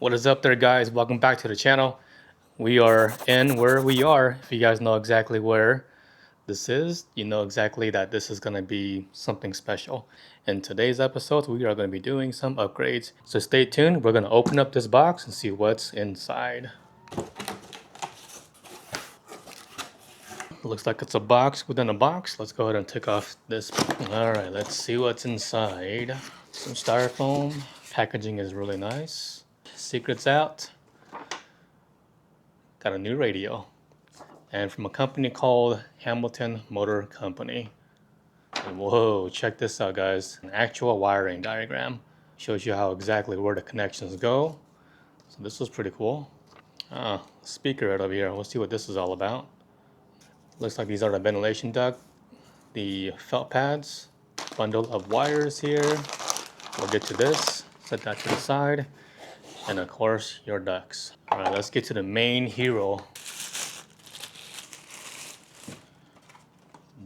What is up there, guys? Welcome back to the channel. We are in where we are. If you guys know exactly where this is, you know exactly that this is going to be something special. In today's episode, we are going to be doing some upgrades. So stay tuned. We're going to open up this box and see what's inside. Looks like it's a box within a box. Let's go ahead and take off this. All right, let's see what's inside. Some styrofoam. Packaging is really nice. Secrets out. Got a new radio. And from a company called Hamilton Motor Company. And whoa, check this out, guys. An actual wiring diagram. Shows you how exactly where the connections go. So this was pretty cool. Speaker right over here. Let's see what this is all about. Looks like these are the ventilation duct, the felt pads, bundle of wires here. We'll get to this, set that to the side, and of course your ducts. All right, let's get to the main hero.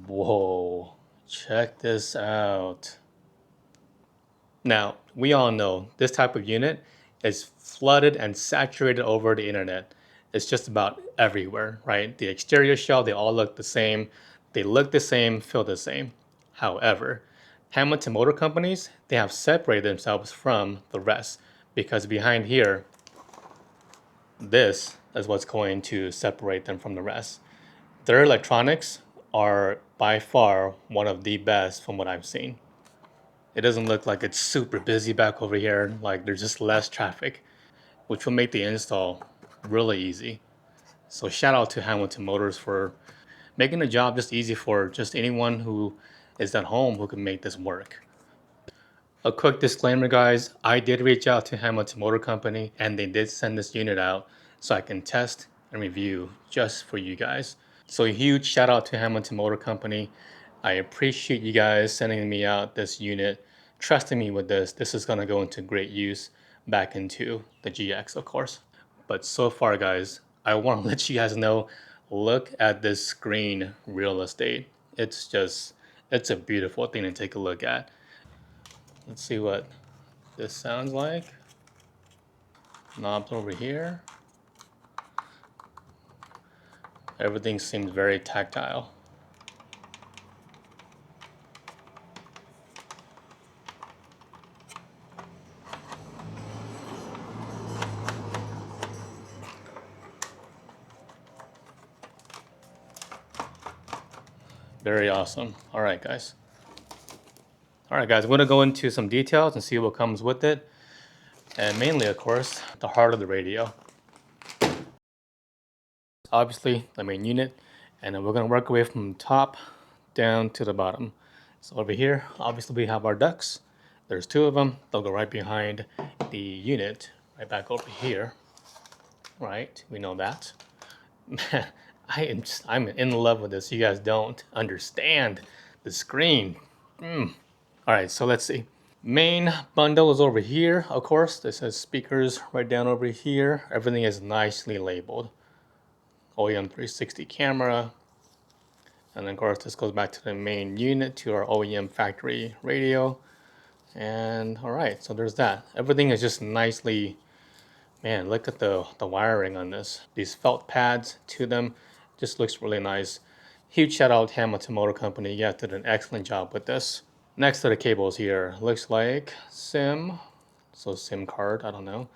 Whoa, check this out. Now, we all know this type of unit is flooded and saturated over the internet. It's just about everywhere, right? The exterior shell, they all look the same. They look the same, feel the same. However, Hamilton Motor Companies, they have separated themselves from the rest because behind here, this is what's going to separate them from the rest. Their electronics are by far one of the best from what I've seen. It doesn't look like it's super busy back over here, like there's just less traffic, which will make the install really easy. So shout out to Hamilton Motors for making the job just easy for just anyone who is at home who can make this work. A quick disclaimer, guys, I did reach out to Hamilton Motor Company and they did send this unit out so I can test and review just for you guys. So a huge shout out to Hamilton Motor Company. I appreciate you guys sending me out this unit, trusting me with this. This is gonna go into great use back into the GX, of course. But so far, guys, I wanna let you guys know, look at this screen real estate. It's a beautiful thing to take a look at. Let's see what this sounds like. Knobs over here. Everything seems very tactile. Very awesome. All right, guys. I'm gonna go into some details and see what comes with it. And mainly, of course, the heart of the radio. Obviously, the main unit. And then we're gonna work our way from the top down to the bottom. So over here, obviously we have our ducts. There's two of them. They'll go right behind the unit, right back over here. Right, we know that. I'm in love with this. You guys don't understand the screen. All right, so let's see. Main bundle is over here, of course. This has speakers right down over here. Everything is nicely labeled. OEM 360 camera. And then of course this goes back to the main unit, to our OEM factory radio. And all right, so there's that. Everything is just nicely, man, look at the wiring on this. These felt pads to them just looks really nice. Huge shout out to Hamilton Motor Company. You guys did an excellent job with this. Next to the cables here, looks like SIM, so SIM card, I don't know.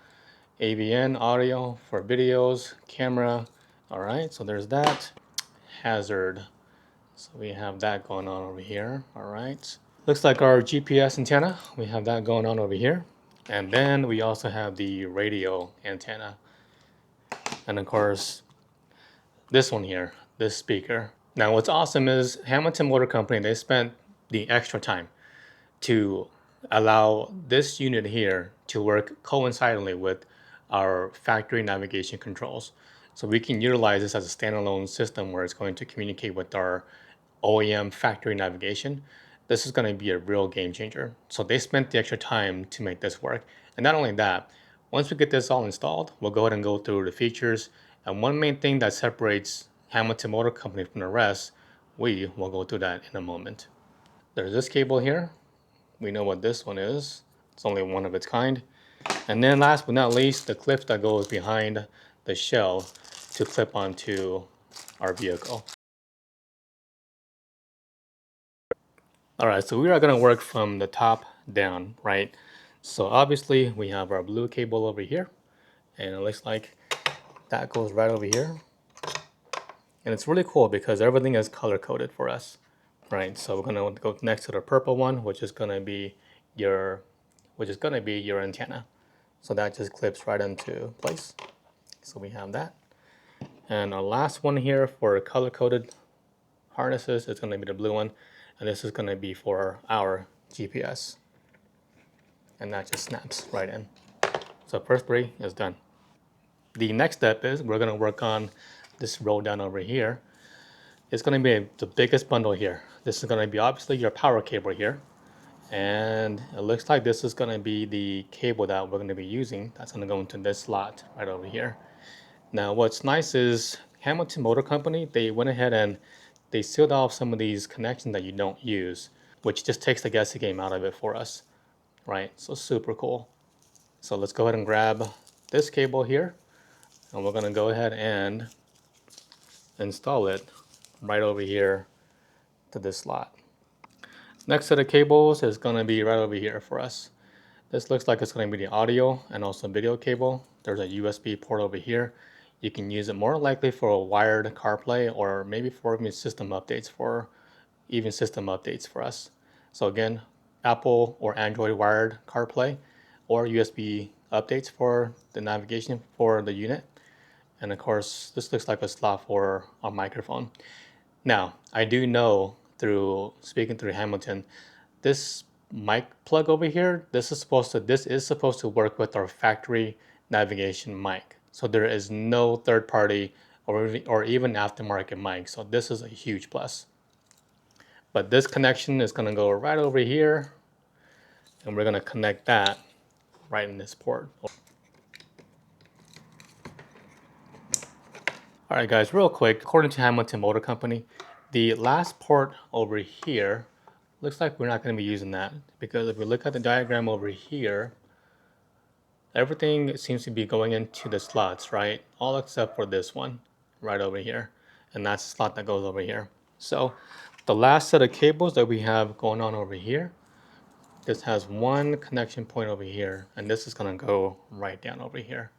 AVN audio for videos, camera. All right, so there's that. Hazard, so we have that going on over here. All right, looks like our GPS antenna, we have that going on over here. And then we also have the radio antenna. And of course, this one here, this speaker. Now what's awesome is Hamilton Motor Company, they spent the extra time to allow this unit here to work coincidentally with our factory navigation controls. So we can utilize this as a standalone system where it's going to communicate with our OEM factory navigation. This is going to be a real game changer. So they spent the extra time to make this work. And not only that, once we get this all installed, we'll go ahead and go through the features. And one main thing that separates Hamilton Motor Company from the rest, we will go through that in a moment. There's this cable here. We know what this one is. It's only one of its kind. And then last but not least, the clip that goes behind the shell to clip onto our vehicle. All right, so we are gonna work from the top down, right? So obviously we have our blue cable over here, and it looks like that goes right over here. And it's really cool because everything is color coded for us, right? So we're gonna go next to the purple one, which is gonna be your antenna. So that just clips right into place. So we have that. And our last one here for color coded harnesses is gonna be the blue one. And this is gonna be for our GPS. And that just snaps right in. So first three is done. The next step is we're gonna work on this row down over here. It's gonna be the biggest bundle here. This is gonna be obviously your power cable here. And it looks like this is gonna be the cable that we're gonna be using. That's gonna go into this slot right over here. Now what's nice is Hamilton Motor Company, they went ahead and they sealed off some of these connections that you don't use, which just takes the guessing game out of it for us, right? So super cool. So let's go ahead and grab this cable here, and we're gonna go ahead and install it right over here to this slot. Next set of cables is gonna be right over here for us. This looks like it's gonna be the audio and also video cable. There's a USB port over here. You can use it more likely for a wired CarPlay or maybe for even system updates for us. So again, Apple or Android wired CarPlay or USB updates for the navigation for the unit. And of course, this looks like a slot for a microphone. Now, I do know through speaking through Hamilton, this mic plug over here, this is supposed to work with our factory navigation mic. So there is no third party or even aftermarket mic. So this is a huge plus. But this connection is gonna go right over here, and we're gonna connect that right in this port. All right, guys, real quick, according to Hamilton Motor Company, the last port over here looks like we're not going to be using that because if we look at the diagram over here, everything seems to be going into the slots, right? All except for this one right over here. And that's the slot that goes over here. So the last set of cables that we have going on over here, this has one connection point over here, and this is going to go right down over here.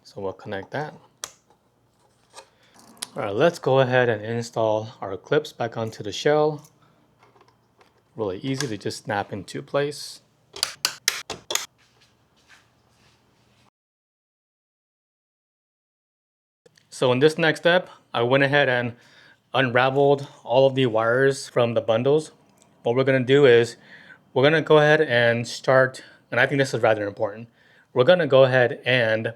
So we'll connect that. All right, let's go ahead and install our clips back onto the shell. Really easy to just snap into place. So in this next step, I went ahead and unraveled all of the wires from the bundles. What we're gonna do is we're gonna go ahead and start, and I think this is rather important. We're gonna go ahead and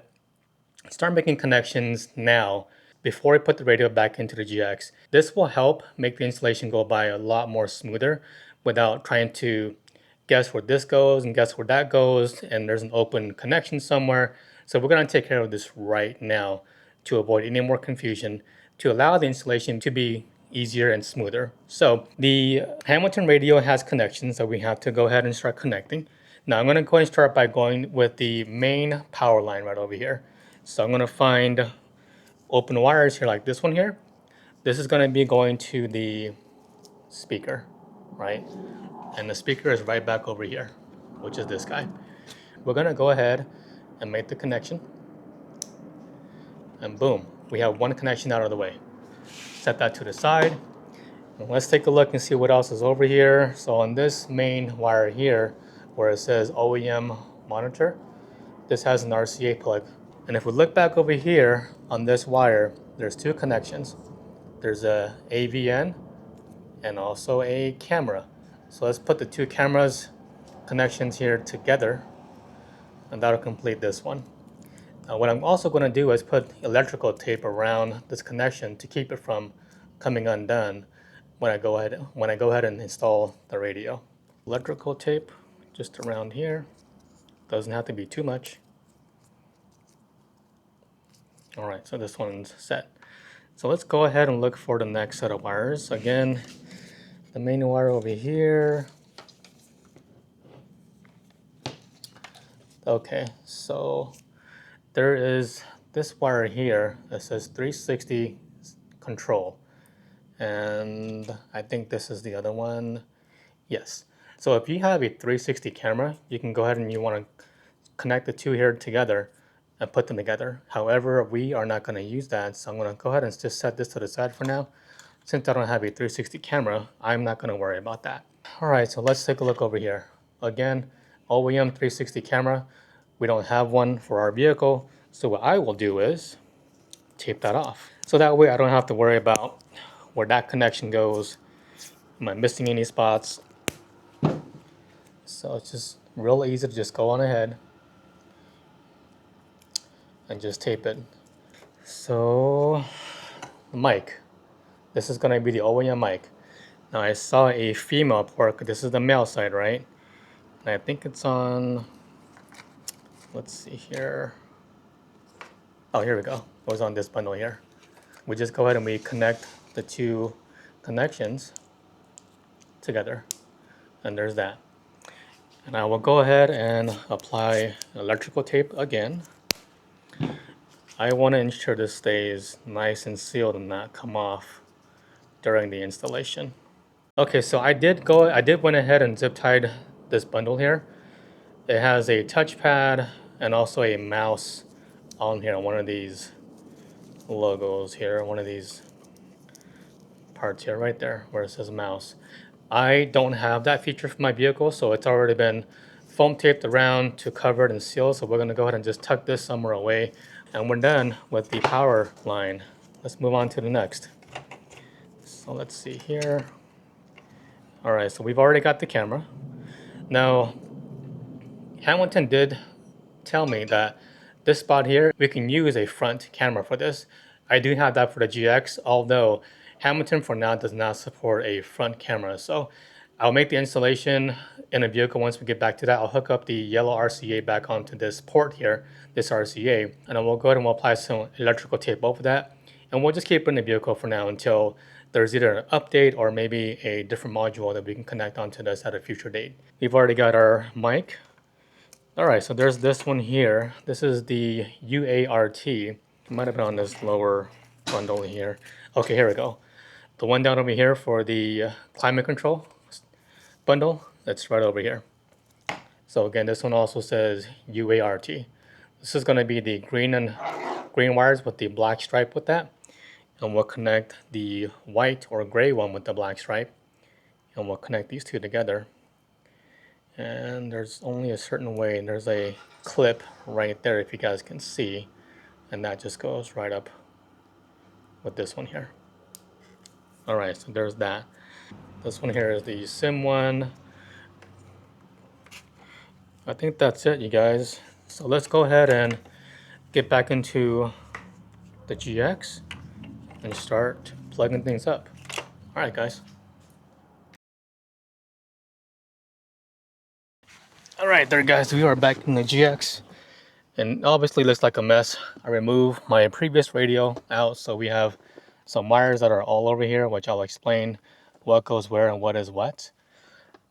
start making connections now before we put the radio back into the GX. This will help make the installation go by a lot more smoother without trying to guess where this goes and guess where that goes and there's an open connection somewhere. So we're going to take care of this right now to avoid any more confusion, to allow the installation to be easier and smoother. So the Hamilton radio has connections that we have to go ahead and start connecting. Now I'm going to go ahead and start by going with the main power line right over here. So I'm going to find open wires here like this one here. This is going to be going to the speaker, right? And the speaker is right back over here, which is this guy. We're going to go ahead and make the connection. And boom, we have one connection out of the way. Set that to the side. And let's take a look and see what else is over here. So on this main wire here, where it says OEM monitor, this has an RCA plug. And if we look back over here on this wire, there's two connections. There's a AVN and also a camera. So let's put the two cameras connections here together, and that'll complete this one. What I'm also going to do is put electrical tape around this connection to keep it from coming undone when I go ahead and install the radio. Electrical tape just around here. Doesn't have to be too much. All right, so this one's set. So let's go ahead and look for the next set of wires. Again, the main wire over here. Okay, so there is this wire here that says 360 control, and I think this is the other one. Yes. So if you have a 360 camera, you can go ahead and you want to connect the two here together and put them together. However, we are not going to use that, so I'm going to go ahead and just set this to the side for now. Since I don't have a 360 camera, I'm not going to worry about that. All right, so let's take a look over here. Again, OEM 360 camera. We don't have one for our vehicle, so what I will do is tape that off. So that way I don't have to worry about where that connection goes. Am I missing any spots? So it's just real easy to just go on ahead and just tape it. So, mic. This is gonna be the OEM mic. Now I saw a female port. This is the male side, right? And I think it's on, let's see here. Oh, here we go. It was on this bundle here. We just go ahead and we connect the two connections together. And there's that. And I will go ahead and apply electrical tape again. I want to ensure this stays nice and sealed and not come off during the installation. Okay, so I did went ahead and zip tied this bundle here. It has a touchpad and also a mouse on here, one of these logos here, one of these parts here, right there, where it says mouse. I don't have that feature for my vehicle, so it's already been foam taped around to cover it and seal, so we're gonna go ahead and just tuck this somewhere away, and we're done with the power line. Let's move on to the next. So let's see here. All right, so we've already got the camera. Now, Hamilton did tell me that this spot here, we can use a front camera for this. I do have that for the GX, although Hamilton for now does not support a front camera. So I'll make the installation in a vehicle once we get back to that. I'll hook up the yellow RCA back onto this port here, this RCA, and then we'll go ahead and we'll apply some electrical tape over that. And we'll just keep it in the vehicle for now until there's either an update or maybe a different module that we can connect onto this at a future date. We've already got our mic. All right, so there's this one here. This is the UART. It might have been on this lower bundle here. Okay, here we go. The one down over here for the climate control bundle, that's right over here. So again, this one also says UART. This is gonna be the green wires with the black stripe with that. And we'll connect the white or gray one with the black stripe. And we'll connect these two together. And there's only a certain way, and there's a clip right there if you guys can see, and that just goes right up with this one here. All right, so there's that. This one here is the SIM one. I think that's it, you guys. So let's go ahead and get back into the GX and start plugging things up. All right, guys. All right, there, guys, we are back in the GX, and obviously looks like a mess. I removed my previous radio out, so we have some wires that are all over here, which I'll explain what goes where and what is what.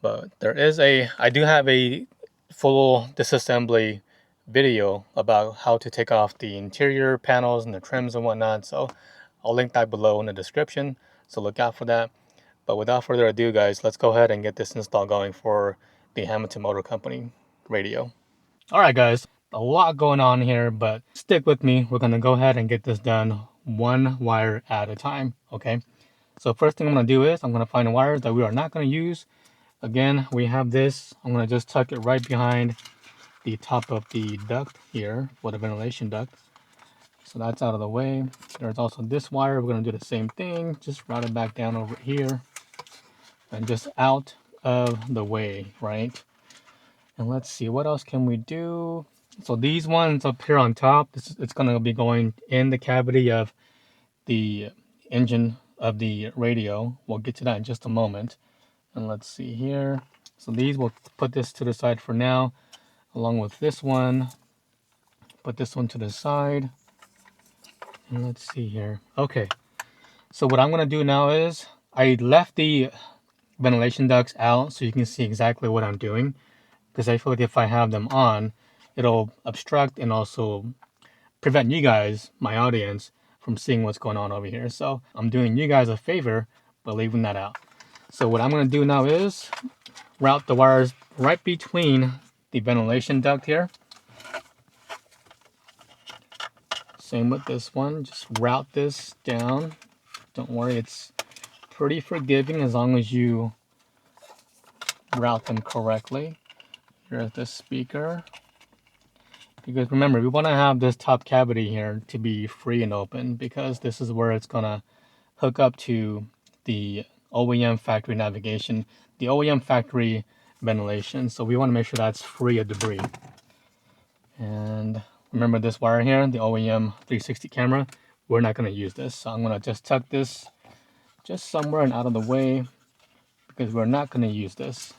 But I do have a full disassembly video about how to take off the interior panels and the trims and whatnot, so I'll link that below in the description, so look out for that. But without further ado, guys, let's go ahead and get this install going for the Hamilton Motor Company radio. All right, guys, a lot going on here, but stick with me. We're going to go ahead and get this done one wire at a time, okay? So first thing I'm going to do is I'm going to find the wires that we are not going to use. Again, we have this. I'm going to just tuck it right behind the top of the duct here for the ventilation duct. So that's out of the way. There's also this wire. We're going to do the same thing. Just route it back down over here and just out of the way, right? And let's see, what else can we do? So these ones up here on top, it's going to be going in the cavity of the engine of the radio. We'll get to that in just a moment. And let's see here. So these, we'll put this to the side for now, along with this one. Put this one to the side. And let's see here. Okay. So what I'm going to do now is I left the ventilation ducts out so you can see exactly what I'm doing, because I feel like if I have them on, it'll obstruct and also prevent you guys, my audience, from seeing what's going on over here. So I'm doing you guys a favor by leaving that out. So what I'm going to do now is route the wires right between the ventilation duct here. Same with this one, just route this down. Don't worry, it's pretty forgiving as long as you route them correctly. Here's the speaker. Because remember, we want to have this top cavity here to be free and open, because this is where it's going to hook up to the OEM factory navigation, the OEM factory ventilation. So we want to make sure that's free of debris. And remember this wire here, the OEM 360 camera, we're not going to use this. So I'm going to just tuck this just somewhere and out of the way, because we're not going to use this.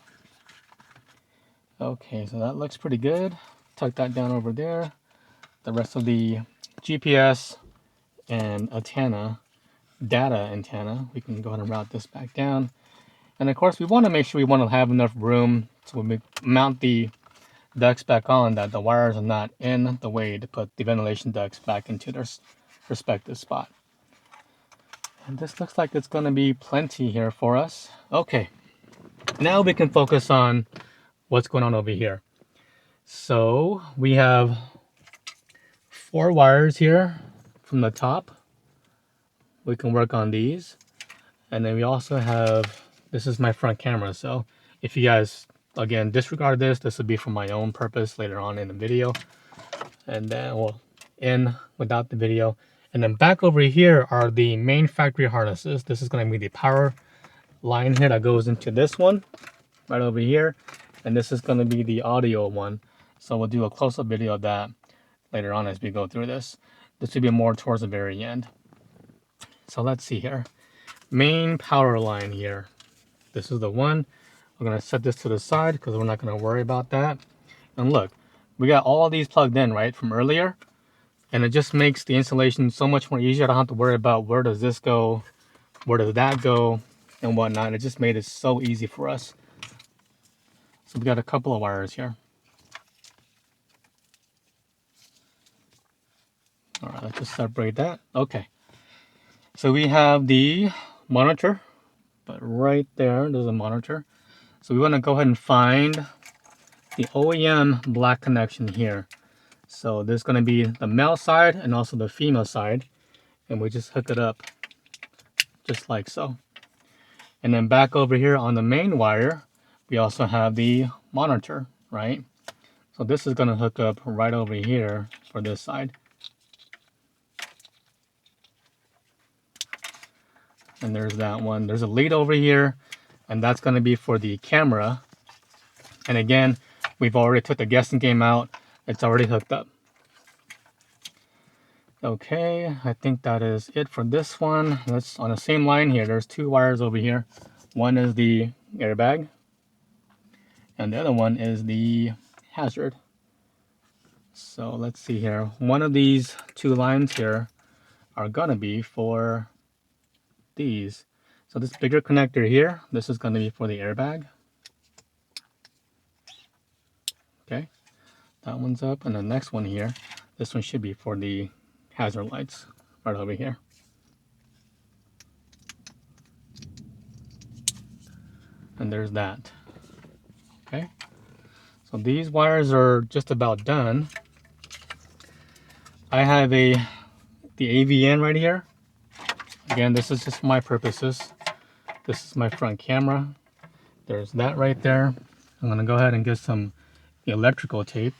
Okay, so that looks pretty good. Tuck that down over there. The rest of the GPS and antenna, data antenna, we can go ahead and route this back down. And of course, we want to make sure we want to have enough room so when we mount the ducts back on, that the wires are not in the way to put the ventilation ducts back into their respective spot. And this looks like it's going to be plenty here for us. Okay, now we can focus on what's going on over here. So we have 4 wires here from the top. We can work on these. And then we also have, this is my front camera. So if you guys, again, disregard this will be for my own purpose later on in the video. And then we'll end without the video. And then back over here are the main factory harnesses. This is going to be the power line here that goes into this one right over here. And this is going to be the audio one. So we'll do a close-up video of that later on as we go through this. This will be more towards the very end. So let's see here. Main power line here. This is the one. We're going to set this to the side because we're not going to worry about that. And look, we got all of these plugged in, right, from earlier. And it just makes the installation so much more easier. I don't have to worry about where does this go, where does that go, and whatnot. It just made it so easy for us. So we got a couple of wires here. All right, let's just separate that. Okay. So we have the monitor, but right there's a monitor. So we want to go ahead and find the OEM black connection here. So there's going to be the male side and also the female side. And we just hook it up just like so. And then back over here on the main wire, we also have the monitor, right? So this is going to hook up right over here for this side. And there's that one. There's a lead over here, and that's going to be for the camera. And again, we've already took the guessing game out. It's already hooked up. Okay, I think that is it for this one. Let's on the same line here. There's 2 wires over here. One is the airbag, and the other one is the hazard. So let's see here. One of these 2 lines here are gonna be for these. So this bigger connector here, this is going to be for the airbag. Okay, that one's up, and the next one here, this one should be for the hazard lights right over here. And there's that. Okay, so these wires are just about done. I have the AVN right here. Again, this is just for my purposes. This is my front camera. There's that right there. I'm going to go ahead and get some electrical tape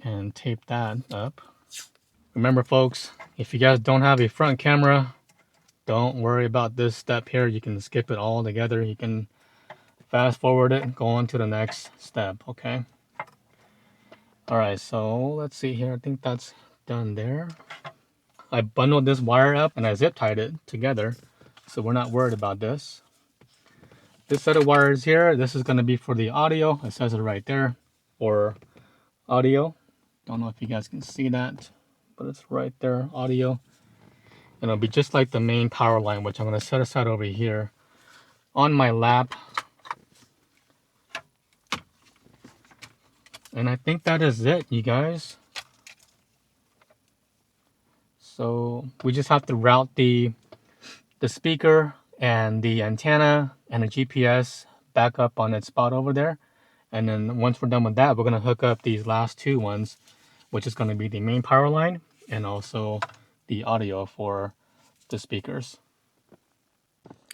and tape that up. Remember, folks, if you guys don't have a front camera, don't worry about this step here. You can skip it all together. You can fast forward it and go on to the next step, okay? All right, so let's see here. I think that's done there. I bundled this wire up and I zip tied it together, so we're not worried about this. This set of wires here, this is going to be for the audio. It says it right there, or audio. Don't know if you guys can see that, but it's right there, audio. And it'll be just like the main power line, which I'm going to set aside over here on my lap. And I think that is it, you guys. So we just have to route the speaker and the antenna and the GPS back up on its spot over there. And then once we're done with that, we're going to hook up these last two ones, which is going to be the main power line and also the audio for the speakers.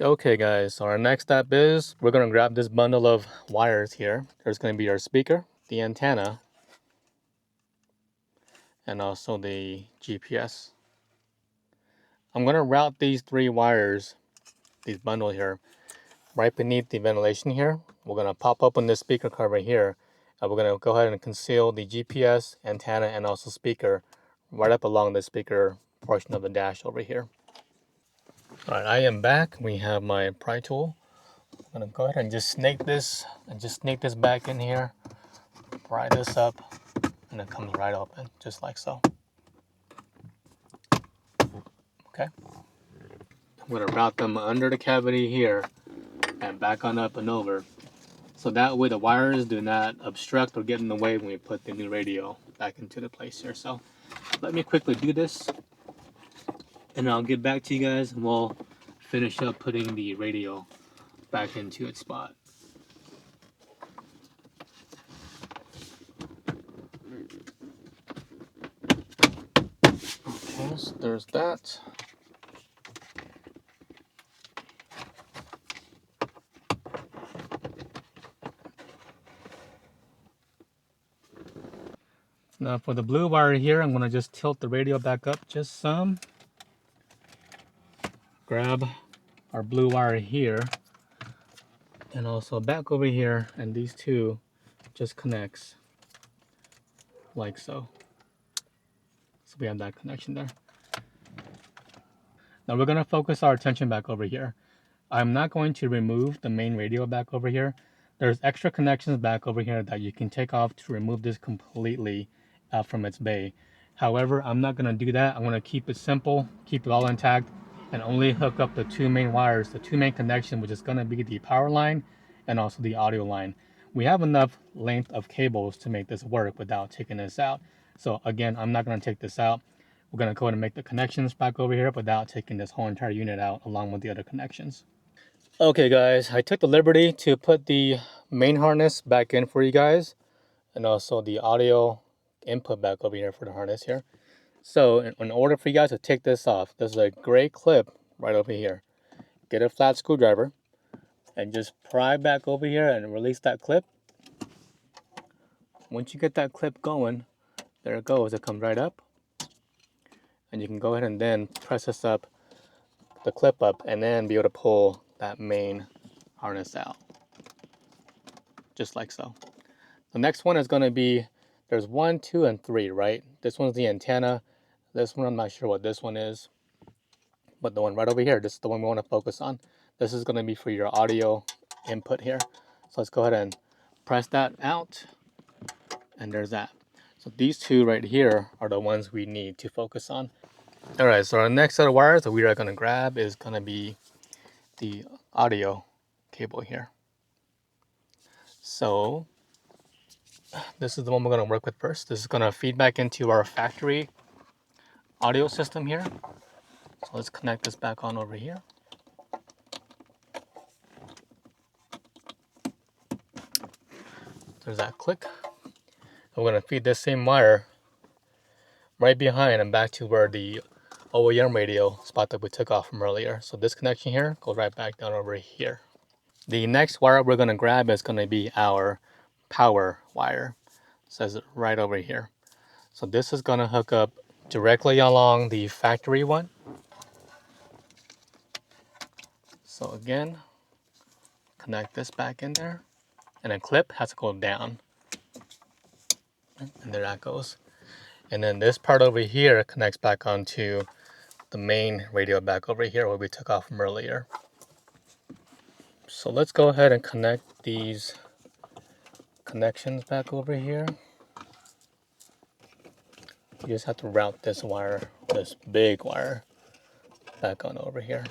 Okay guys, so our next step is we're going to grab this bundle of wires here. There's going to be our speaker, the antenna, and also the GPS. I'm going to route these three wires, these bundle here, right beneath the ventilation here. We're going to pop open this speaker cover here, and we're going to go ahead and conceal the GPS, antenna, and also speaker right up along the speaker portion of the dash over here. All right, I am back. We have my pry tool. I'm going to go ahead and just snake this back in here, pry this up, and it comes right open, just like so. Okay. I'm going to route them under the cavity here and back on up and over. So that way the wires do not obstruct or get in the way when we put the new radio back into the place here. So let me quickly do this and I'll get back to you guys and we'll finish up putting the radio back into its spot. Okay, so there's that. Now for the blue wire here, I'm going to just tilt the radio back up just some. Grab our blue wire here and also back over here, and these two just connects like so. So we have that connection there. Now we're going to focus our attention back over here. I'm not going to remove the main radio back over here. There's extra connections back over here that you can take off to remove this completely from its bay. However, I'm not going to do that. I'm going to keep it simple, keep it all intact, and only hook up the two main wires, the two main connections, which is going to be the power line and also the audio line. We have enough length of cables to make this work without taking this out. So again, I'm not going to take this out. We're going to go ahead and make the connections back over here without taking this whole entire unit out along with the other connections. Okay guys, I took the liberty to put the main harness back in for you guys and also the audio input back over here for the harness here. So in order for you guys to take this off, there's a gray clip right over here. Get a flat screwdriver and just pry back over here and release that clip. Once you get that clip going, there it goes, it comes right up. And you can go ahead and then press this up, the clip up, and then be able to pull that main harness out. Just like so. The next one is going to be, there's 1, 2, and 3, right? This one's the antenna. This one, I'm not sure what this one is. But the one right over here, this is the one we want to focus on. This is going to be for your audio input here. So let's go ahead and press that out. And there's that. So these two right here are the ones we need to focus on. All right, so our next set of wires that we are going to grab is going to be the audio cable here. So this is the one we're going to work with first. This is going to feed back into our factory audio system here. So let's connect this back on over here. There's that click. And we're going to feed this same wire right behind and back to where the OEM radio spot that we took off from earlier. So this connection here goes right back down over here. The next wire we're going to grab is going to be our power wire. It says it right over here. So this is going to hook up directly along the factory one. So again, connect this back in there, and a clip has to go down. And there that goes. And then this part over here connects back onto the main radio back over here where we took off from earlier. So let's go ahead and connect these connections back over here. You just have to route this wire, this big wire, back on over here.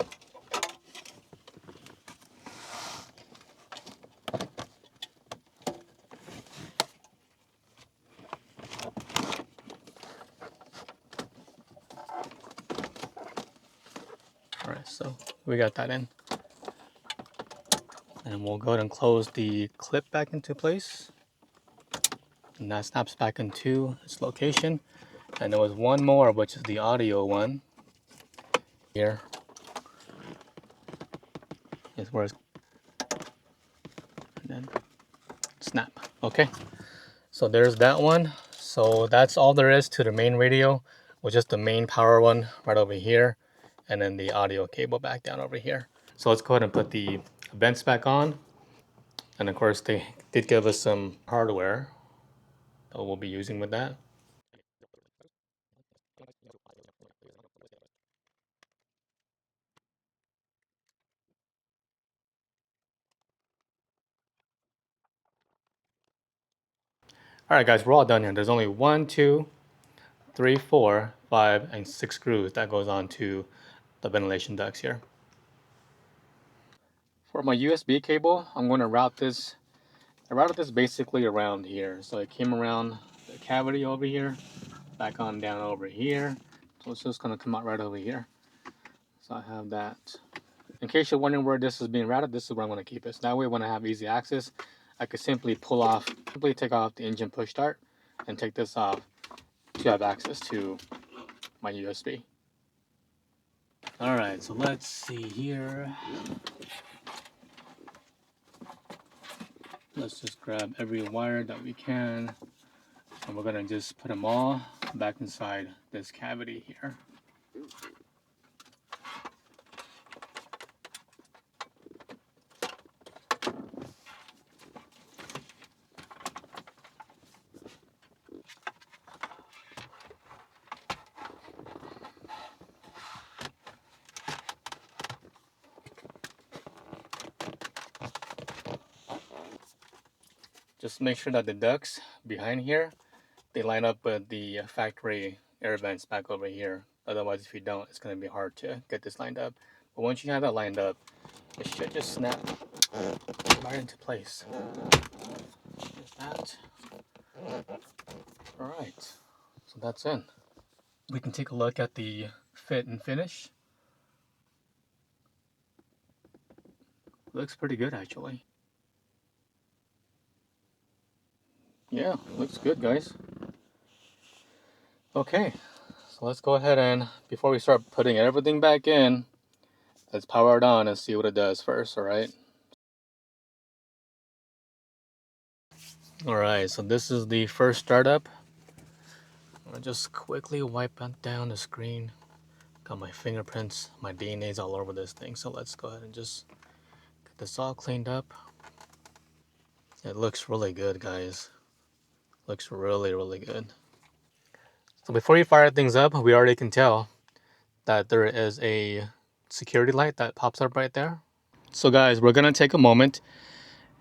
so we got that in. And we'll go ahead and close the clip back into place. And that snaps back into its location. And there was one more, which is the audio one. Here is where it's, and then snap. Okay, so there's that one. So that's all there is to the main radio, with just the main power one right over here, and then the audio cable back down over here. So let's go ahead and put the vents back on. And of course, they did give us some hardware that we'll be using with that. All right, guys, we're all done here. There's only 1, 2, 3, 4, 5, and 6 screws that goes on to the ventilation ducts here. For my USB cable, I'm going to route this. I routed this basically around here. So it came around the cavity over here, back on down over here. So it's just going to come out right over here. So I have that. In case you're wondering where this is being routed, this is where I'm going to keep it. So that way when I have easy access, I could simply take off the engine push start and take this off to have access to my USB. All right, so let's see here. Let's just grab every wire that we can, and we're gonna just put them all back inside this cavity here. Just make sure that the ducts behind here, they line up with the factory air vents back over here. Otherwise, if you don't, it's going to be hard to get this lined up. But once you have that lined up, it should just snap right into place. There's that. All right, so that's in. We can take a look at the fit and finish. Looks pretty good, actually. Yeah, looks good, guys. Okay, so let's go ahead and, before we start putting everything back in, let's power it on and see what it does first, all right? All right, so this is the first startup. I'll just quickly wipe down the screen. Got my fingerprints, my DNA's all over this thing, so let's go ahead and just get this all cleaned up. It looks really good, guys. Looks really, really good. So before you fire things up, we already can tell that there is a security light that pops up right there. So guys, we're gonna take a moment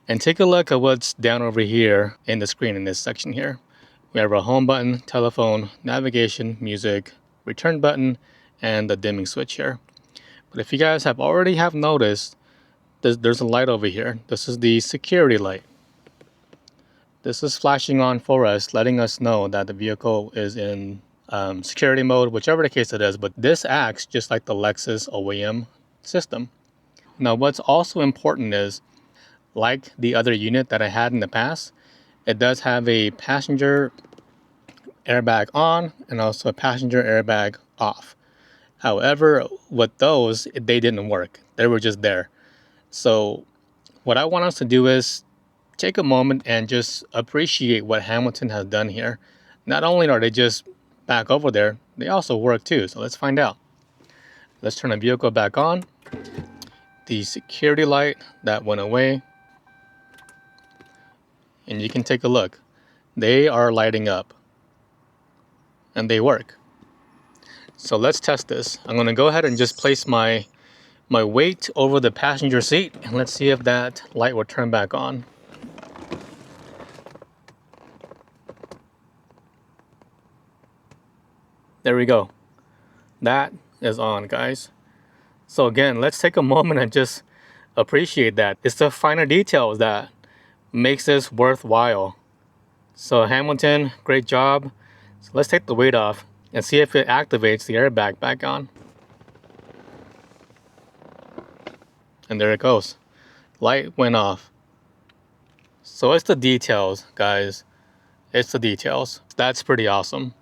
and take a look at what's down over here in the screen in this section here. We have our home button, telephone, navigation, music, return button, and the dimming switch here. But if you guys have already noticed, there's a light over here. This is the security light. This is flashing on for us, letting us know that the vehicle is in security mode, whichever the case it is. But this acts just like the Lexus OEM system. Now, what's also important is, like the other unit that I had in the past, it does have a passenger airbag on and also a passenger airbag off. However, with those, they didn't work. They were just there. So what I want us to do is take a moment and just appreciate what Hamilton has done here. Not only are they just back over there, they also work too. So let's find out. Let's turn the vehicle back on. The security light, that went away. And you can take a look. They are lighting up. And they work. So let's test this. I'm going to go ahead and just place my weight over the passenger seat, and let's see if that light will turn back on. There we go. That is on, guys. So again, let's take a moment and just appreciate that. It's the finer details that makes this worthwhile. So Hamilton, great job. So let's take the weight off and see if it activates the airbag back on. And there it goes. Light went off. So it's the details, guys. It's the details. That's pretty awesome.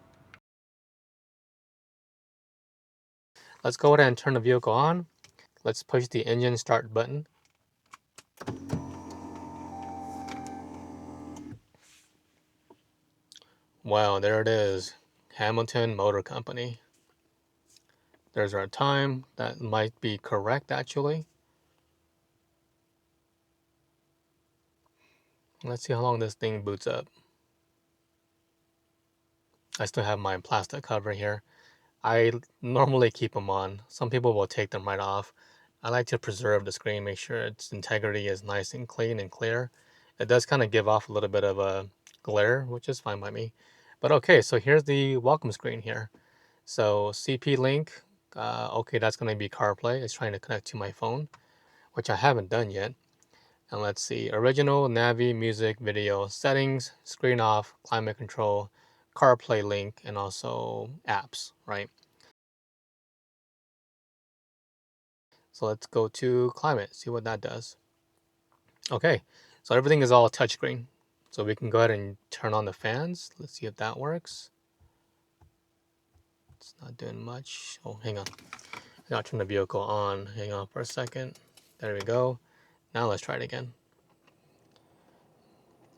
Let's go ahead and turn the vehicle on. Let's push the engine start button. Wow, there it is. Hamilton Motor Company. There's our time. That might be correct, actually. Let's see how long this thing boots up. I still have my plastic cover here. I normally keep them on. Some people will take them right off. I like to preserve the screen, make sure its integrity is nice and clean and clear. It does kind of give off a little bit of a glare, which is fine by me. But okay, so here's the welcome screen here. So CP link, okay, that's going to be CarPlay. It's trying to connect to my phone, which I haven't done yet. And let's see, original, Navi, music, video, settings, screen off, climate control, CarPlay link, and also apps, right? So let's go to climate, see what that does. Okay, so everything is all touchscreen. So we can go ahead and turn on the fans. Let's see if that works. It's not doing much. Oh, hang on. I gotta turn the vehicle on. Hang on for a second. There we go. Now let's try it again.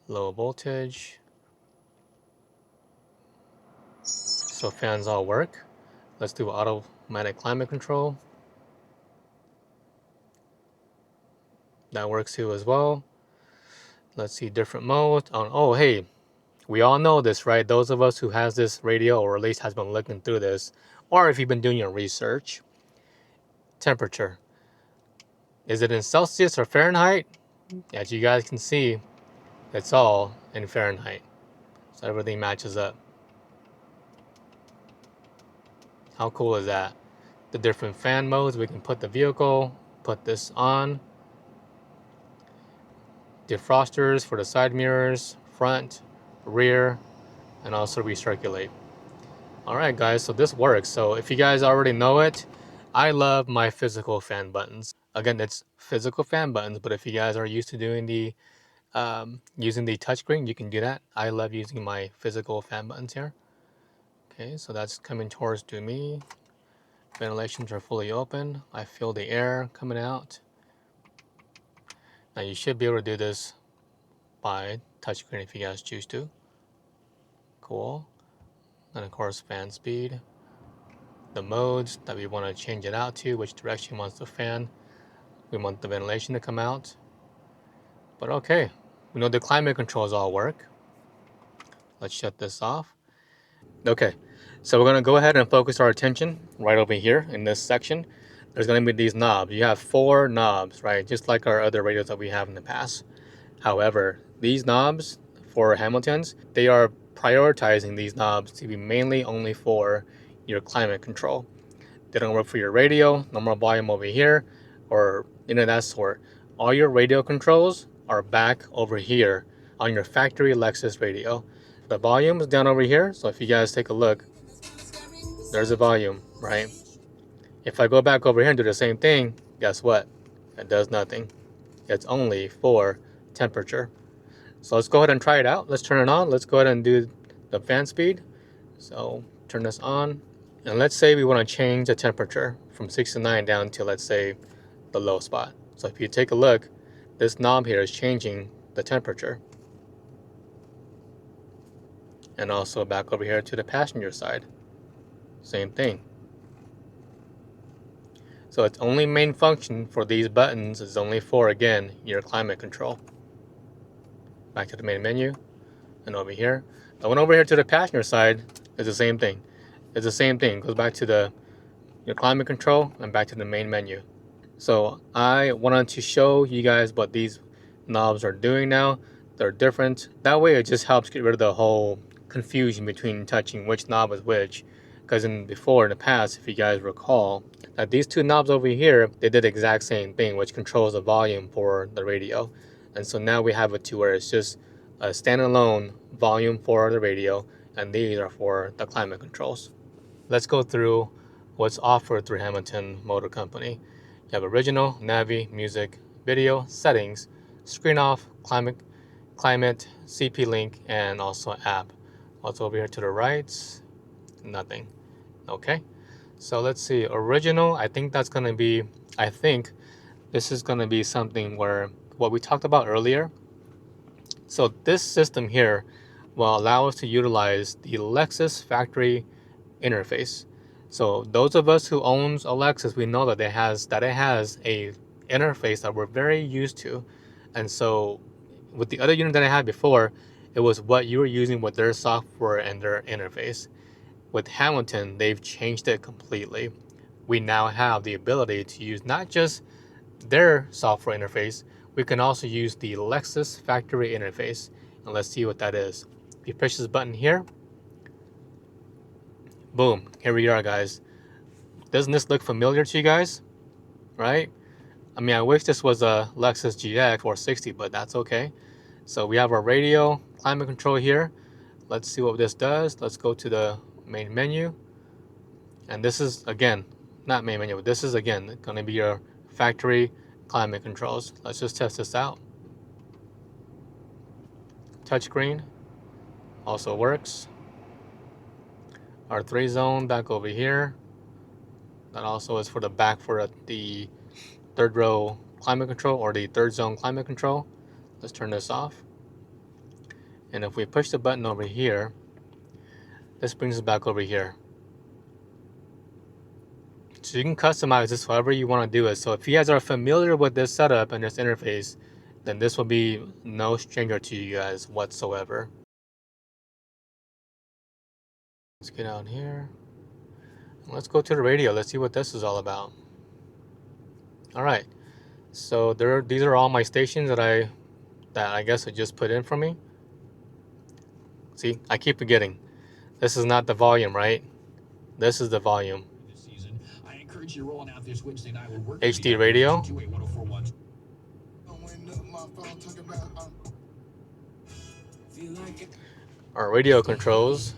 Low voltage. So fans all work. Let's do automatic climate control. That works too as well. Let's see different modes. Oh, hey, we all know this, right? Those of us who has this radio, or at least has been looking through this, or if you've been doing your research. Temperature. Is it in Celsius or Fahrenheit? As you guys can see, it's all in Fahrenheit. So everything matches up. How cool is that? The different fan modes, we can put the vehicle, put this on. Defrosters for the side mirrors, front, rear, and also recirculate. Alright guys, so this works. So if you guys already know it, I love my physical fan buttons. Again, it's physical fan buttons, but if you guys are used to doing the using the touchscreen, you can do that. I love using my physical fan buttons here. Okay, so that's coming towards to me. Ventilations are fully open. I feel the air coming out. Now you should be able to do this by touchscreen if you guys choose to. Cool. And of course, fan speed. The modes that we want to change it out to, which direction wants the fan. We want the ventilation to come out. But okay, we know the climate controls all work. Let's shut this off. Okay, so we're going to go ahead and focus our attention right over here in this section. There's going to be these knobs. You have 4 knobs, right? Just like our other radios that we have in the past. However, these knobs for Hamiltons, they are prioritizing these knobs to be mainly only for your climate control. They don't work for your radio, normal volume over here, or any of that sort. All your radio controls are back over here on your factory Lexus radio. The volume is down over here, so if you guys take a look, there's the volume, right? If I go back over here and do the same thing, guess what? It does nothing. It's only for temperature. So let's go ahead and try it out. Let's turn it on. Let's go ahead and do the fan speed. So turn this on. And let's say we want to change the temperature from 69 down to, let's say, the low spot. So if you take a look, this knob here is changing the temperature. And also back over here to the passenger side. Same thing. So its only main function for these buttons is only for, again, your climate control. Back to the main menu. And over here. The one over here to the passenger side is the same thing. It's the same thing. It goes back to your climate control and back to the main menu. So I wanted to show you guys what these knobs are doing now. They're different. That way it just helps get rid of the whole confusion between touching which knob is which. Because in the past, if you guys recall, that these 2 knobs over here, they did the exact same thing, which controls the volume for the radio. And so now we have it to where it's just a standalone volume for the radio, and these are for the climate controls. Let's go through what's offered through Hamilton Motor Company. You have original, Navi, music, video, settings, screen off, climate, CP link, and also app. Also over here to the right, nothing. Okay, so let's see. Original, I think that's gonna be, I think this is gonna be something where what we talked about earlier. So this system here will allow us to utilize the Lexus factory interface. So those of us who owns a Lexus, we know that it has a interface that we're very used to. And so with the other unit that I had before, it was what you were using with their software and their interface. With Hamilton, they've changed it completely. We now have the ability to use not just their software interface, we can also use the Lexus factory interface. And let's see what that is. If you push this button here, boom, here we are, guys. Doesn't this look familiar to you guys? Right? I mean, I wish this was a Lexus GX460, but that's okay. So we have our radio, climate control here. Let's see what this does. Let's go to the main menu. And this is, again, not main menu, but this is, again, going to be your factory climate controls. Let's just test this out. Touchscreen also works. Our 3-zone back over here. That also is for the back for the third row climate control or the third zone climate control. Let's turn this off. And if we push the button over here, this brings us back over here. So you can customize this however you want to do it. So if you guys are familiar with this setup and this interface, then this will be no stranger to you guys whatsoever. Let's get out here. Let's go to the radio. Let's see what this is all about. All right. So these are all my stations that I guess I just put in for me. See, I keep forgetting. This is not the volume, right? This is the volume. HD radio. Our radio controls.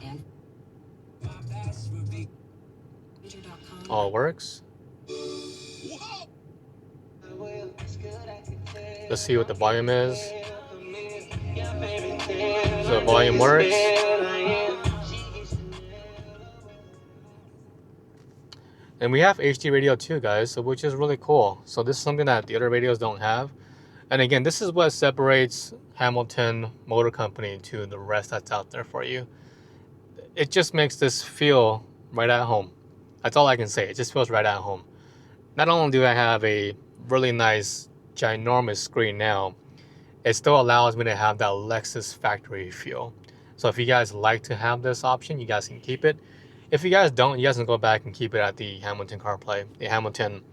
All works. Let's see what the volume is. So the volume works. And we have HD radio too, guys, so which is really cool. So this is something that the other radios don't have. And again, this is what separates Hamilton Motor Company to the rest that's out there for you. It just makes this feel right at home. That's all I can say. It just feels right at home. Not only do I have a really nice, ginormous screen now, it still allows me to have that Lexus factory feel. So if you guys like to have this option, you guys can keep it. If you guys don't, you guys can go back and keep it at the Hamilton CarPlay, the Hamilton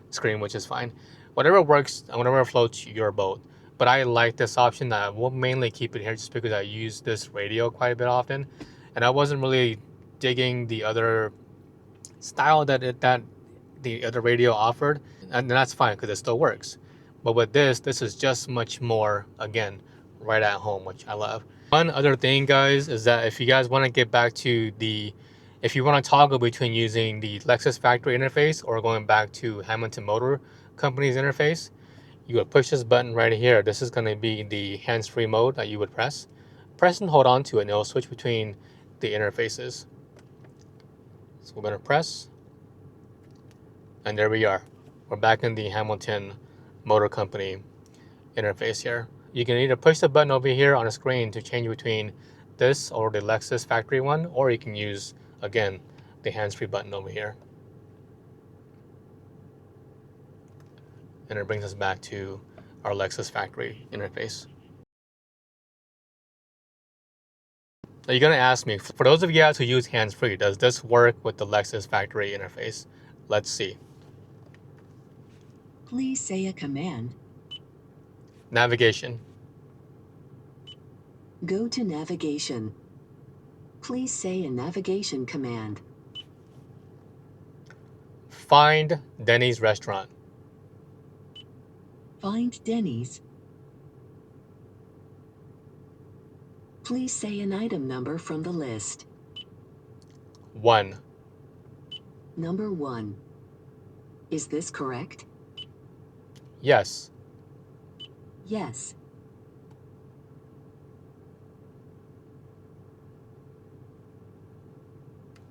screen, which is fine. Whatever works and whatever floats your boat. But I like this option. I will mainly keep it here just because I use this radio quite a bit often. And I wasn't really digging the other style that the other radio offered. And that's fine because it still works. But with this is just much more, again, right at home, which I love. One other thing, guys, is that if you guys want to get back to if you want to toggle between using the Lexus factory interface or going back to Hamilton Motor Company's interface, you would push this button right here. This is going to be the hands-free mode that you would press. Press and hold on to it, and it'll switch between the interfaces. So we're going to press, and there we are. We're back in the Hamilton Motor Company interface here. You can either push the button over here on the screen to change between this or the Lexus factory one, or you can use, again, the hands-free button over here. And it brings us back to our Lexus factory interface. Now you're gonna ask me, for those of you guys who use hands-free, does this work with the Lexus factory interface? Let's see. Please say a command. Navigation. Go to navigation. Please say a navigation command. Find Denny's restaurant. Find Denny's. Please say an item number from the list. 1. Number 1. Is this correct? Yes. Yes.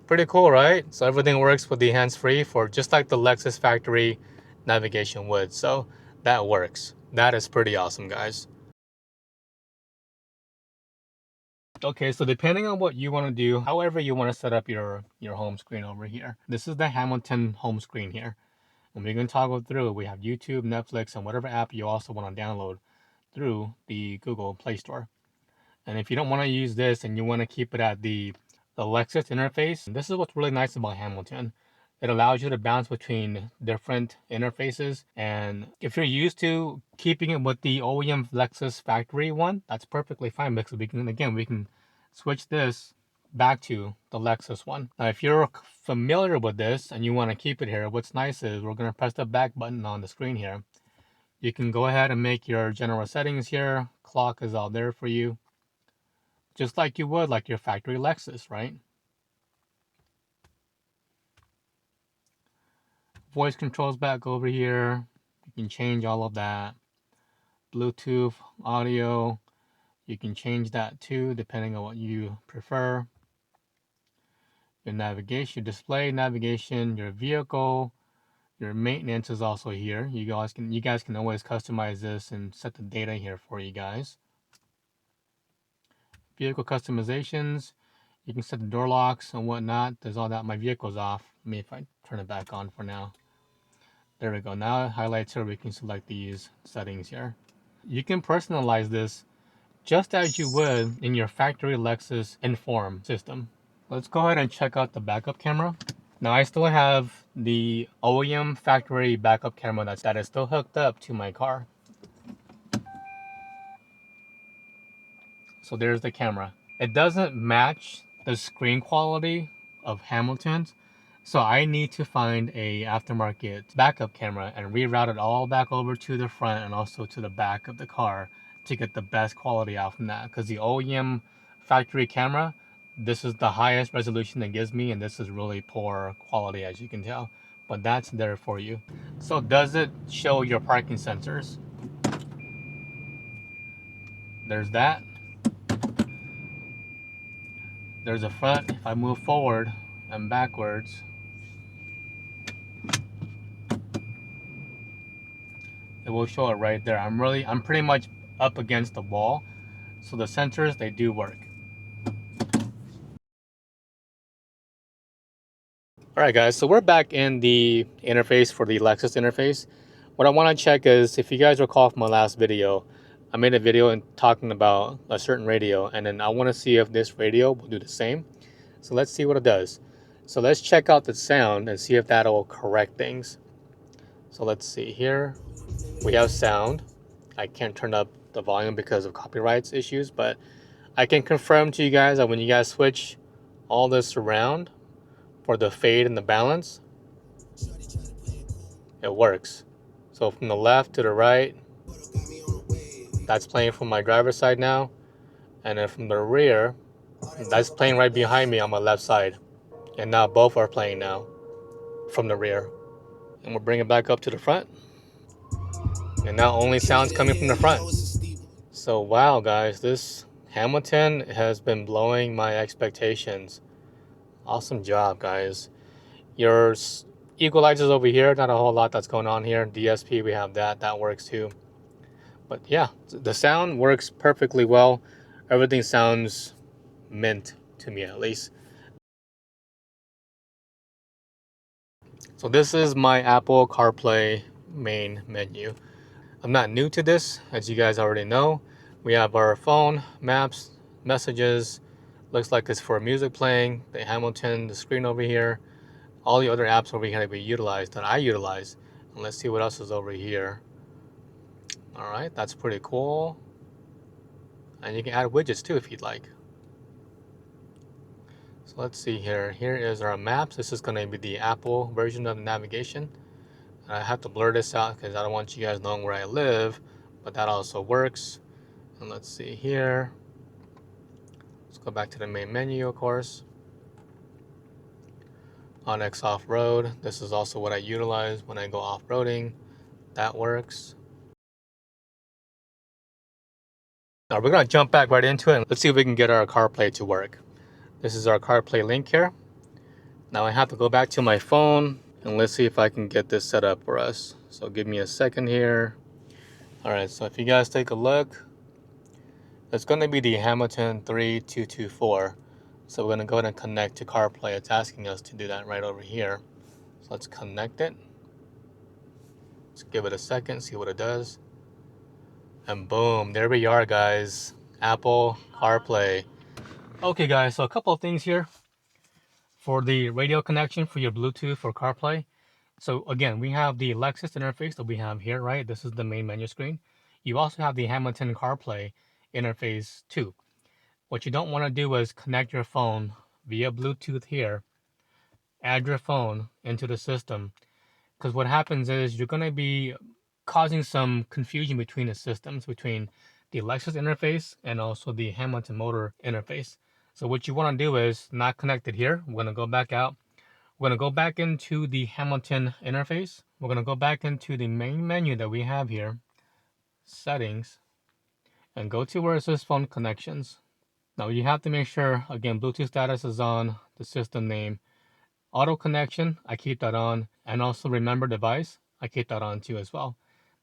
Pretty cool, right? So everything works with the hands-free for just like the Lexus factory navigation would. So that works. That is pretty awesome, guys. Okay, so depending on what you want to do, however you want to set up your home screen over here. This is the Hamilton home screen here. And we're going to toggle through. We have YouTube, Netflix, and whatever app you also want to download through the Google Play Store. And if you don't want to use this and you want to keep it at the Lexus interface, this is what's really nice about Hamilton. It allows you to bounce between different interfaces. And if you're used to keeping it with the OEM Lexus factory one, that's perfectly fine because we can switch this back to the Lexus one. Now, if you're familiar with this and you want to keep it here, what's nice is we're going to press the back button on the screen here. You can go ahead and make your general settings here. Clock is all there for you, just like you would like your factory Lexus, right? Voice controls back over here. You can change all of that. Bluetooth, audio, you can change that too, depending on what you prefer. Your navigation, your display, navigation, your vehicle, your maintenance is also here. You guys can always customize this and set the data here for you guys. Vehicle customizations, you can set the door locks and whatnot. There's all that. My vehicle's off. Let me if I turn it back on for now. There we go. Now it highlights here. We can select these settings here. You can personalize this just as you would in your factory Lexus Inform system. Let's go ahead and check out the backup camera. Now I still have the OEM factory backup camera that is still hooked up to my car. So there's the camera. It doesn't match the screen quality of Hamilton's, so I need to find a aftermarket backup camera and reroute it all back over to the front and also to the back of the car to get the best quality out from that. Because the OEM factory camera, this is the highest resolution it gives me, and this is really poor quality as you can tell. But that's there for you. So does it show your parking sensors? There's that. There's a front. If I move forward and backwards, it will show it right there. I'm pretty much up against the wall, so the sensors, they do work. All right, guys, so we're back in the interface for the Lexus interface. What I want to check is, if you guys recall from my last video, I made a video talking about a certain radio, and then I want to see if this radio will do the same. So let's see what it does. So let's check out the sound and see if that will correct things. So let's see here. We have sound. I can't turn up the volume because of copyrights issues, but I can confirm to you guys that when you guys switch all this around for the fade and the balance, it works. So from the left to the right, that's playing from my driver's side now, and then from the rear, that's playing right behind me on my left side. And now both are playing now from the rear. And we'll bring it back up to the front. And now only sounds coming from the front. So wow, guys, this Hamilton has been blowing my expectations. Awesome job, guys. Your equalizers over here, not a whole lot that's going on here. DSP, we have that works too. But yeah, the sound works perfectly well. Everything sounds mint to me, at least. So this is my Apple CarPlay main menu. I'm not new to this, as you guys already know. We have our phone, maps, messages. Looks like it's for music playing, the Hamilton, the screen over here, all the other apps over here that we utilize, that I utilize. And let's see what else is over here. All right, that's pretty cool. And you can add widgets too if you'd like. So let's see here. Here is our maps. This is going to be the Apple version of the navigation. I have to blur this out because I don't want you guys knowing where I live, but that also works. And let's see here. Let's go back to the main menu, of course. Onyx off-road. This is also what I utilize when I go off-roading. That works. Now we're gonna jump back right into it and let's see if we can get our CarPlay to work. This is our CarPlay link here. Now I have to go back to my phone and let's see if I can get this set up for us. So give me a second here. All right, so if you guys take a look, it's gonna be the Hamilton 3224. So we're gonna go ahead and connect to CarPlay. It's asking us to do that right over here. So let's connect it. Let's give it a second, see what it does. And boom, there we are, guys. Apple CarPlay. Okay, guys, so a couple of things here for the radio connection for your Bluetooth for CarPlay. So again, we have the Lexus interface that we have here, right? This is the main menu screen. You also have the Hamilton CarPlay interface too. What you don't want to do is connect your phone via Bluetooth here, add your phone into the system, because what happens is you're going to be causing some confusion between the systems, between the Lexus interface and also the Hamilton Motor interface. So what you want to do is not connect it here. We're going to go back out. We're going to go back into the Hamilton interface. We're going to go back into the main menu that we have here, settings, and go to where it says phone connections. Now you have to make sure, again, Bluetooth status is on, the system name, auto connection, I keep that on, and also remember device, I keep that on too as well.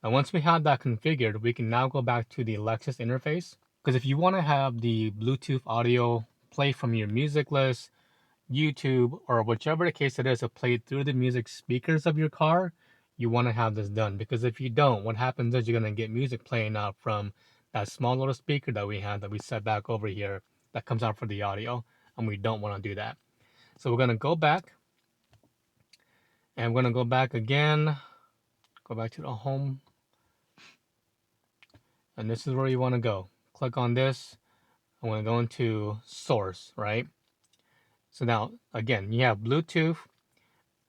Now once we have that configured, we can now go back to the Lexus interface, because if you want to have the Bluetooth audio play from your music list, YouTube, or whichever the case it is, to play through the music speakers of your car, you want to have this done. Because if you don't, what happens is you're going to get music playing out from that small little speaker that we have that we set back over here that comes out for the audio, and we don't want to do that. So we're going to go back, and we're going to go back again, go back to the home, and this is where you want to go. Click on this. I'm going to go into source, right? So now, again, you have Bluetooth,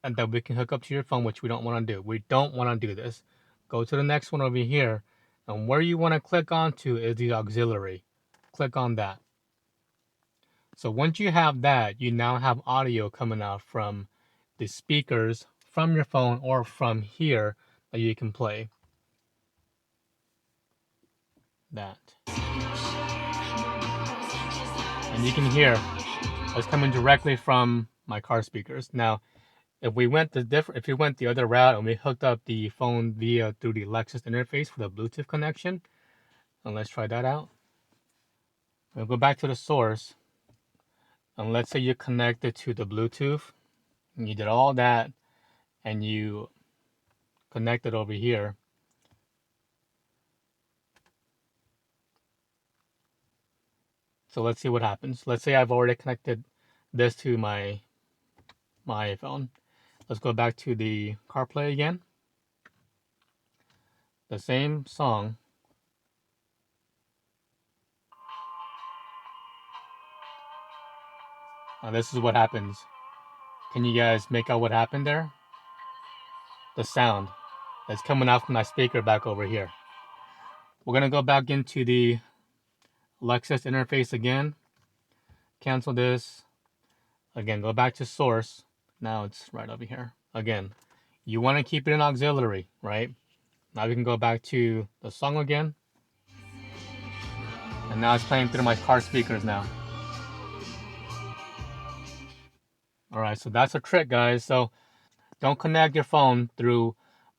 and that we can hook up to your phone, which we don't want to do. We don't want to do this. Go to the next one over here, and where you want to click onto is the auxiliary. Click on that. So once you have that, you now have audio coming out from the speakers from your phone or from here that you can play. That. And you can hear it's coming directly from my car speakers. Now, if we went the other route and we hooked up the phone through the Lexus interface for the Bluetooth connection, and let's try that out. We'll go back to the source, and let's say you connected to the Bluetooth, and you did all that, and you connected over here. So let's see what happens. Let's say I've already connected this to my iPhone. Let's go back to the CarPlay again. The same song. Now this is what happens. Can you guys make out what happened there? The sound that's coming out from that speaker back over here. We're going to go back into the Lexus interface again. Cancel this. Again, go back to source. Now it's right over here. Again, you want to keep it in auxiliary, right? Now we can go back to the song again. And now it's playing through my car speakers now. Alright, so that's a trick, guys. So don't connect your phone through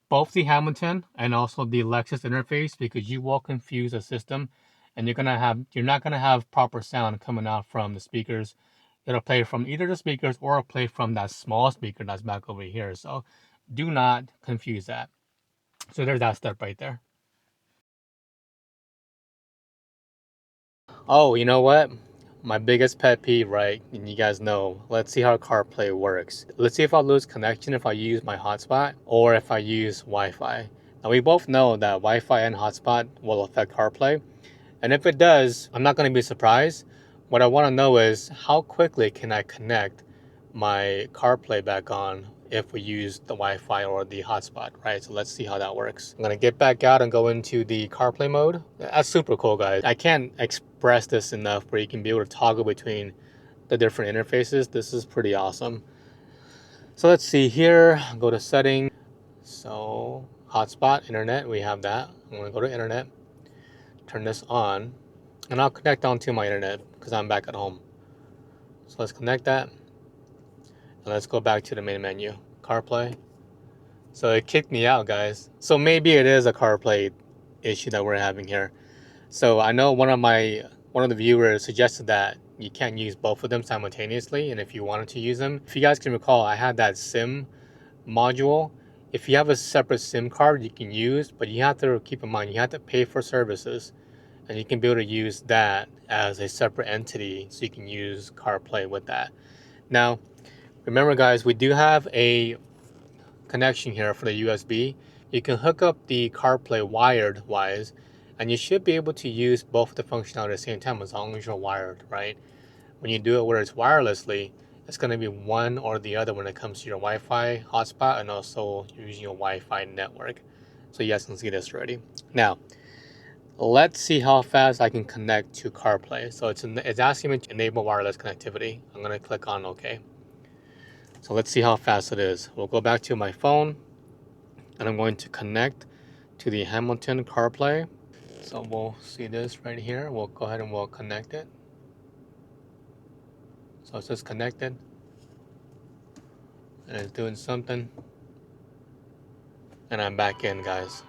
both the Hamilton and also the Lexus interface, because you will confuse the system, and you're not gonna have proper sound coming out from the speakers. It'll play from either the speakers or it'll play from that small speaker that's back over here. So do not confuse that. So there's that step right there. Oh, you know what? My biggest pet peeve, right? And you guys know, let's see how CarPlay works. Let's see if I lose connection if I use my hotspot or if I use Wi-Fi. Now we both know that Wi-Fi and hotspot will affect CarPlay. And if it does, I'm not going to be surprised. What I want to know is how quickly can I connect my CarPlay back on if we use the Wi-Fi or the hotspot, right? So let's see how that works. I'm going to get back out and go into the CarPlay mode. That's super cool, guys. I can't express this enough where you can be able to toggle between the different interfaces. This is pretty awesome. So let's see here, go to settings. So hotspot, internet, we have that. I'm going to go to internet, turn this on. and I'll connect onto my internet because I'm back at home. So let's connect that, and let's go back to the main menu, CarPlay. So it kicked me out, guys. So maybe it is a CarPlay issue that we're having here. So I know one of the viewers suggested that you can't use both of them simultaneously, and if you wanted to use them, if you guys can recall, I had that SIM module. If you have a separate SIM card, you can use, but you have to keep in mind you have to pay for services, and you can be able to use that as a separate entity, so you can use CarPlay with that. Now, remember, guys, we do have a connection here for the USB. You can hook up the CarPlay wired wise, and you should be able to use both of the functionality at the same time as long as you're wired, right? When you do it where it's wirelessly, it's going to be one or the other when it comes to your Wi-Fi hotspot and also using your Wi-Fi network. So you guys can see this already. Now, let's see how fast I can connect to CarPlay. So it's asking me to enable wireless connectivity. I'm going to click on OK. So let's see how fast it is. We'll go back to my phone, and I'm going to connect to the Hamilton CarPlay. So we'll see this right here. We'll go ahead and we'll connect it. So it's just connected, and it's doing something, and I'm back in, guys.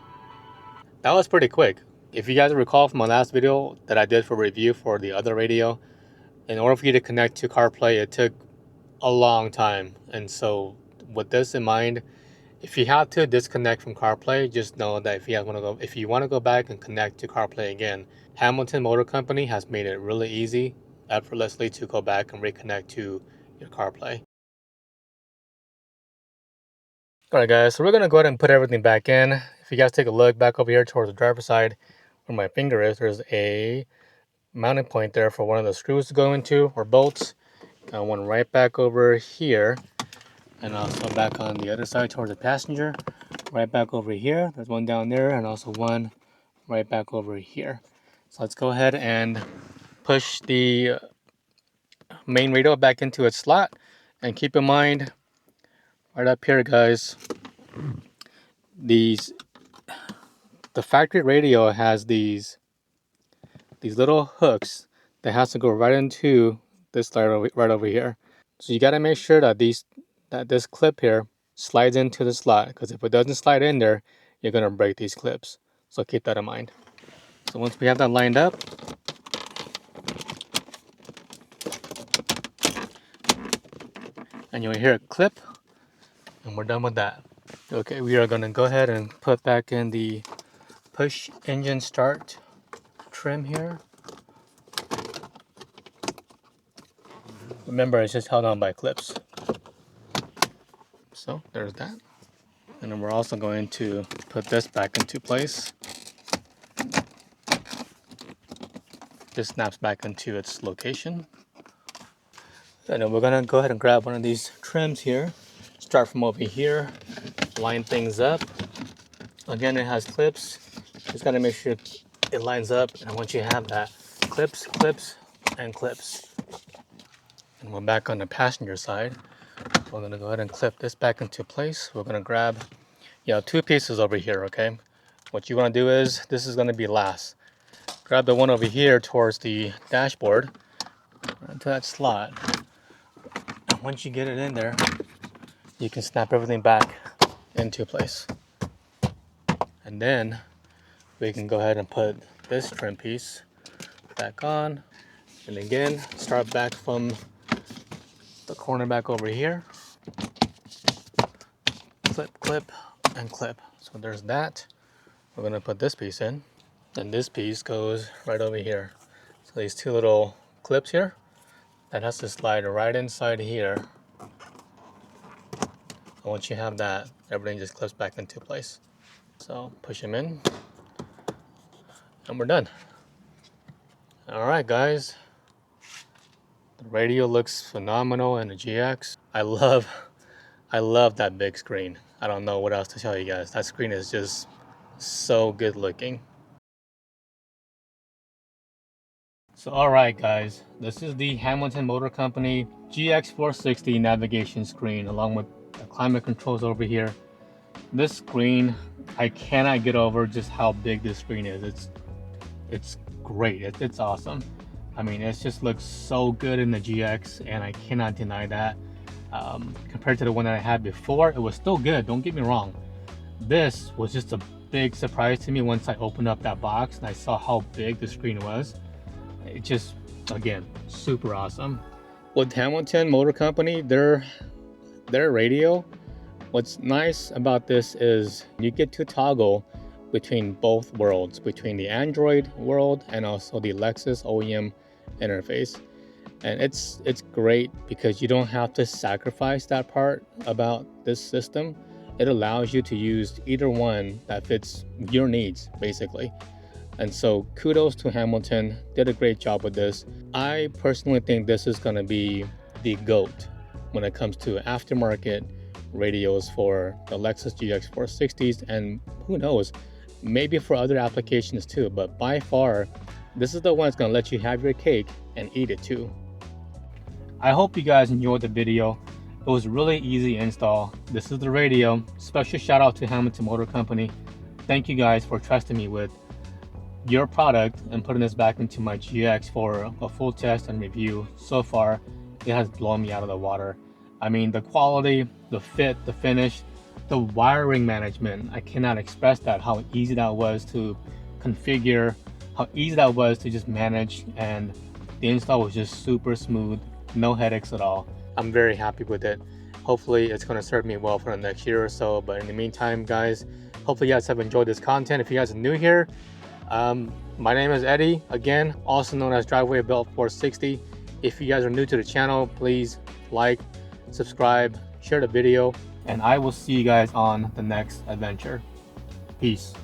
That was pretty quick. If you guys recall from my last video that I did for review for the other radio, in order for you to connect to CarPlay, it took a long time. And so with this in mind, if you have to disconnect from CarPlay, just know that if you want to go back and connect to CarPlay again, Hamilton Motor Company has made it really easy, effortlessly to go back and reconnect to your CarPlay. Alright guys, so we're going to go ahead and put everything back in. If you guys take a look back over here towards the driver's side where my finger is, there's a mounting point there for one of the screws to go into, or bolts. Got one right back over here, and also back on the other side towards the passenger. Right back over here, there's one down there, and also one right back over here. So let's go ahead and push the main radio back into its slot, and keep in mind right up here, guys, the factory radio has these little hooks that has to go right into this slide right over here. So you got to make sure that this clip here slides into the slot, because if it doesn't slide in there, you're gonna break these clips. So keep that in mind. So once we have that lined up, and you'll hear a clip, and we're done with that. Okay, we are gonna go ahead and put back in the push engine start trim here. Remember, it's just held on by clips. So there's that. And then we're also going to put this back into place. This snaps back into its location. And then we're gonna go ahead and grab one of these trims here. Start from over here, line things up. Again, it has clips. Just gotta make sure it lines up. And once you have that, clips, clips, and clips. And we're back on the passenger side. We're gonna go ahead and clip this back into place. We're gonna grab, two pieces over here, okay? What you wanna do is, this is gonna be last. Grab the one over here towards the dashboard, into that slot. And once you get it in there, you can snap everything back into place. And then we can go ahead and put this trim piece back on. And again, start back from the corner back over here. Clip, clip, and clip. So there's that. We're gonna put this piece in. And this piece goes right over here. So these two little clips here, that has to slide right inside here. And once you have that, everything just clips back into place. So push them in, and we're done. All right, guys. The radio looks phenomenal in the GX. I love that big screen. I don't know what else to tell you guys. That screen is just so good looking. So all right, guys, this is the Hamilton Motor Company GX460 navigation screen, along with the climate controls over here. This screen, I cannot get over just how big this screen is. It's great. It's awesome. I mean, it just looks so good in the GX, and I cannot deny that. Compared to the one that I had before, it was still good, don't get me wrong. This was just a big surprise to me once I opened up that box and I saw how big the screen was. It just, again, super awesome. With Hamilton Motor Company, their radio, what's nice about this is you get to toggle between both worlds, between the Android world and also the Lexus OEM interface. And it's great because you don't have to sacrifice that part about this system. It allows you to use either one that fits your needs, basically. And so kudos to Hamilton, did a great job with this. I personally think this is going to be the GOAT when it comes to aftermarket radios for the Lexus GX460s, and who knows, maybe for other applications too. But by far, this is the one that's going to let you have your cake and eat it too. I hope you guys enjoyed the video. It was really easy install. This is the radio. Special shout out to Hamilton Motor Company. Thank you guys for trusting me with your product and putting this back into my GX for a full test and review. So far, it has blown me out of the water. I mean, the quality, the fit, the finish, the wiring management, I cannot express that, how easy that was to configure, how easy that was to just manage, and the install was just super smooth, no headaches at all. I'm very happy with it. Hopefully it's going to serve me well for the next year or so. But in the meantime, guys, hopefully you guys have enjoyed this content. If you guys are new here, my name is Eddie, again, also known as Driveway Belt 460. If you guys are new to the channel, please like, subscribe, share the video, and I will see you guys on the next adventure. Peace.